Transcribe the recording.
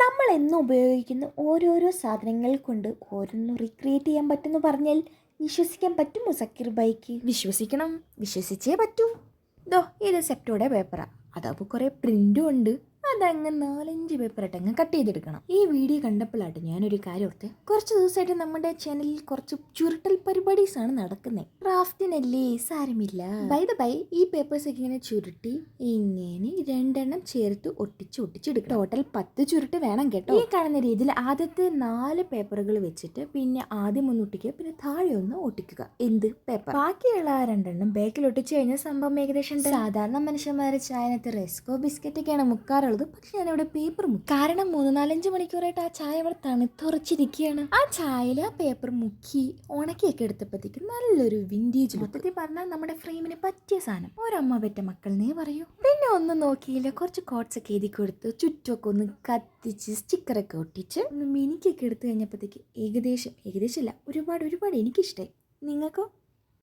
നമ്മൾ എന്നും ഉപയോഗിക്കുന്ന ഓരോരോ സാധനങ്ങൾ കൊണ്ട് ഓരോന്നും റീക്രിയേറ്റ് ചെയ്യാൻ പറ്റുമെന്ന് പറഞ്ഞാൽ വിശ്വസിക്കാൻ പറ്റുമോ സക്കീർ ബൈക്ക്? വിശ്വസിക്കണം, വിശ്വസിച്ചേ പറ്റൂ. ഇതോ ഇത് സെപ്റ്റോയുടെ പേപ്പറാണ്. അതാകുമ്പോൾ കുറേ പ്രിൻറ്റും ഉണ്ട്. അതങ്ങ് 4-5 പേപ്പറായിട്ട് അങ്ങ് കട്ട് ചെയ്തെടുക്കണം. ഈ വീഡിയോ കണ്ടപ്പോഴായിട്ട് ഞാനൊരു കാര്യം ഓർത്ത്. കുറച്ച് ദിവസമായിട്ട് നമ്മുടെ ചാനലിൽ കുറച്ച് ചുരുട്ടൽ പരിപാടീസാണ് നടക്കുന്നത്. ക്രാഫ്റ്റിനല്ലേ, സാരമില്ല. ബൈ ദ ബൈ, ഈ പേപ്പേഴ്സൊക്കെ ഇങ്ങനെ ചുരുട്ടി ഇങ്ങനെ 2 എണ്ണം ചേർത്ത് ഒട്ടിച്ചെടുക്കണം. ടോട്ടൽ 10 ചുരുട്ട് വേണം കേട്ടോ. ഈ കാണുന്ന രീതിയിൽ ആദ്യത്തെ 4 പേപ്പറുകൾ വെച്ചിട്ട് പിന്നെ ആദ്യം ഒന്ന് ഒട്ടിക്കുക, പിന്നെ താഴെ ഒന്ന് ഒട്ടിക്കുക. എന്ത് പേപ്പർ? ബാക്കിയുള്ള 2 എണ്ണം ബാക്കിൽ ഒട്ടിച്ചു കഴിഞ്ഞാൽ സംഭവം ഏകദേശം സാധാരണ മനുഷ്യന്മാരെ ചായനകത്ത് റെസ്കോ ബിസ്ക്കറ്റൊക്കെയാണ് മുക്കാറുള്ളത്. പക്ഷെ ഞാനിവിടെ പേപ്പർ മുക്കി. കാരണം 3-4-5 മണിക്കൂറായിട്ട് ആ ചായ അവിടെ തണുത്തുറച്ചിരിക്കുകയാണ്. ആ ചായയിൽ ആ പേപ്പർ മുക്കി ഉണക്കിയൊക്കെ എടുത്തപ്പോഴത്തേക്ക് നല്ലൊരു വിൻറ്റേജ്. മൊത്തത്തിൽ പറഞ്ഞാൽ നമ്മുടെ ഫ്രെയിമിന് പറ്റിയ സാധനം. ഒരമ്മ പെറ്റ മക്കളെന്നേ പറയൂ. പിന്നെ ഒന്നും നോക്കിയില്ല, കുറച്ച് കോട്ട്സ് ഒക്കെ എഴുതി കൊടുത്ത് ചുറ്റുമൊക്കെ ഒന്ന് കത്തിച്ച് സ്റ്റിക്കറൊക്കെ ഒട്ടിച്ച് ഒന്ന് മിനിക്കൊക്കെ എടുത്തു കഴിഞ്ഞപ്പോഴത്തേക്ക് ഏകദേശം ഇല്ല, ഒരുപാട് എനിക്കിഷ്ടമായി. നിങ്ങൾക്കോ?